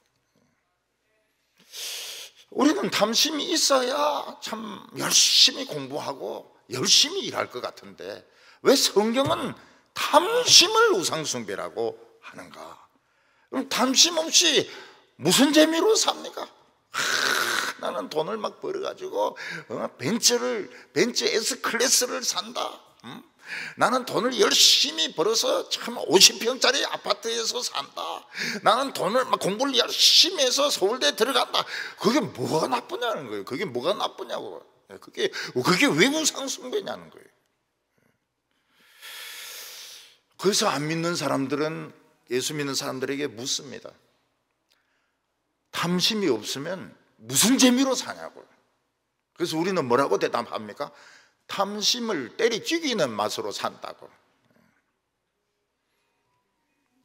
우리는 탐심이 있어야 참 열심히 공부하고 열심히 일할 것 같은데 왜 성경은 탐심을 우상숭배라고 하는가? 그럼 탐심 없이 무슨 재미로 삽니까? 나는 돈을 막 벌어가지고 벤츠 S 클래스를 산다. 나는 돈을 열심히 벌어서 참 50평짜리 아파트에서 산다. 나는 돈을 막 공부를 열심히 해서 서울대 들어간다. 그게 뭐가 나쁘냐는 거예요. 그게 뭐가 나쁘냐고. 그게 왜 우상숭배냐는 거예요. 그래서 안 믿는 사람들은 예수 믿는 사람들에게 묻습니다. 탐심이 없으면 무슨 재미로 사냐고요. 그래서 우리는 뭐라고 대답합니까? 탐심을 때리 죽이는 맛으로 산다고.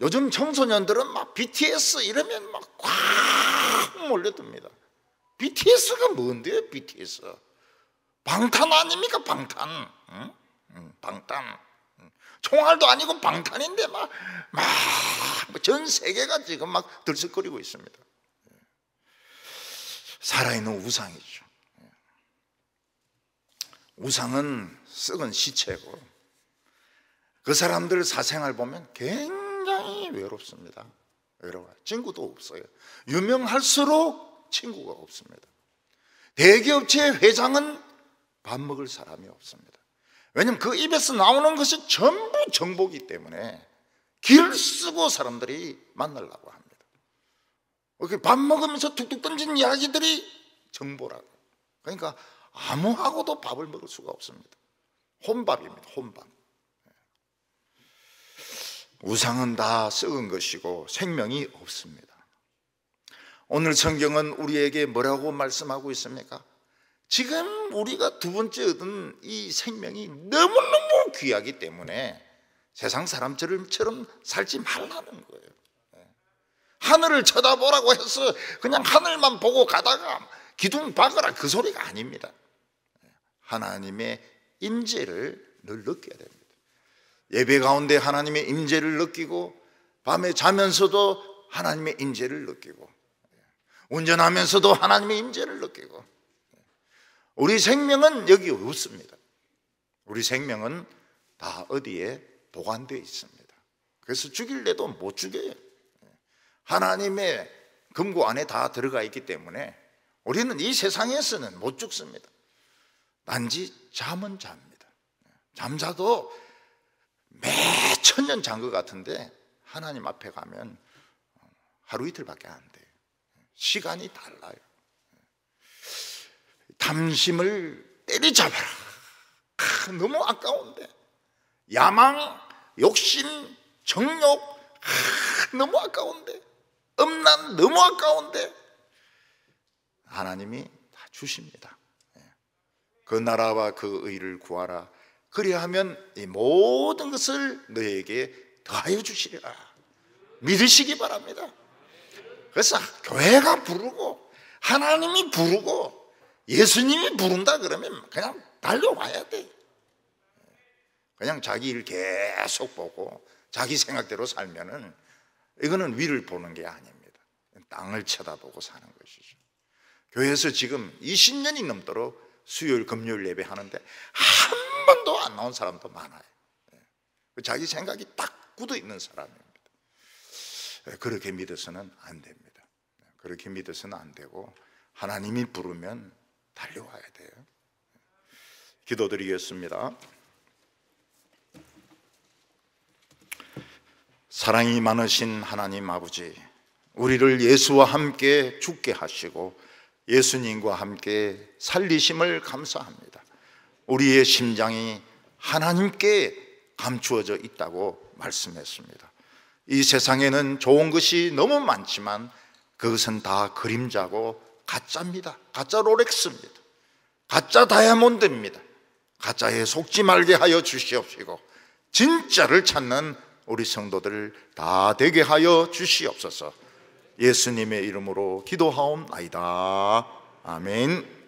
요즘 청소년들은 막 BTS 이러면 막 꽉 몰려듭니다. BTS가 뭔데요? BTS 방탄 아닙니까? 방탄. 방탄. 총알도 아니고 방탄인데 막 전 세계가 지금 막 들썩거리고 있습니다. 살아있는 우상이죠. 우상은 썩은 시체고 그 사람들 사생활 보면 굉장히 외롭습니다. 외로워요. 친구도 없어요. 유명할수록 친구가 없습니다. 대기업체 회장은 밥 먹을 사람이 없습니다. 왜냐하면 그 입에서 나오는 것이 전부 정보이기 때문에 길을 쓰고 사람들이 만나려고 합니다. 밥 먹으면서 툭툭 던진 이야기들이 정보라고. 그러니까 아무하고도 밥을 먹을 수가 없습니다. 혼밥입니다. 혼밥. 우상은 다 썩은 것이고 생명이 없습니다. 오늘 성경은 우리에게 뭐라고 말씀하고 있습니까? 지금 우리가 두 번째 얻은 이 생명이 너무너무 귀하기 때문에 세상 사람처럼 살지 말라는 거예요. 하늘을 쳐다보라고 해서 그냥 하늘만 보고 가다가 기둥 박으라 그 소리가 아닙니다. 하나님의 임재를 늘 느껴야 됩니다. 예배 가운데 하나님의 임재를 느끼고 밤에 자면서도 하나님의 임재를 느끼고 운전하면서도 하나님의 임재를 느끼고. 우리 생명은 여기 없습니다. 우리 생명은 다 어디에 보관되어 있습니다. 그래서 죽일래도 못 죽여요. 하나님의 금고 안에 다 들어가 있기 때문에 우리는 이 세상에서는 못 죽습니다. 단지 잠은 잡니다. 잠자도 매 천년 잔 것 같은데 하나님 앞에 가면 하루 이틀밖에 안 돼요. 시간이 달라요. 탐심을 때리잡아라. 너무 아까운데. 야망, 욕심, 정욕 너무 아까운데. 음란 너무 아까운데 하나님이 다 주십니다. 그 나라와 그 의를 구하라. 그리하면 이 모든 것을 너에게 더하여 주시리라. 믿으시기 바랍니다. 그래서 교회가 부르고 하나님이 부르고 예수님이 부른다 그러면 그냥 달려와야 돼. 그냥 자기 일 계속 보고 자기 생각대로 살면은 이거는 위를 보는 게 아닙니다. 땅을 쳐다보고 사는 것이죠. 교회에서 지금 20년이 넘도록 수요일 금요일 예배하는데 한 번도 안 나온 사람도 많아요. 자기 생각이 딱 굳어 있는 사람입니다. 그렇게 믿어서는 안 됩니다. 그렇게 믿어서는 안 되고 하나님이 부르면 달려와야 돼요. 기도드리겠습니다. 사랑이 많으신 하나님 아버지, 우리를 예수와 함께 죽게 하시고 예수님과 함께 살리심을 감사합니다. 우리의 심장이 하나님께 감추어져 있다고 말씀했습니다. 이 세상에는 좋은 것이 너무 많지만 그것은 다 그림자고 가짜입니다. 가짜 롤렉스입니다. 가짜 다이아몬드입니다. 가짜에 속지 말게 하여 주시옵시고 진짜를 찾는 우리 성도들 다 되게 하여 주시옵소서. 예수님의 이름으로 기도하옵나이다. 아멘.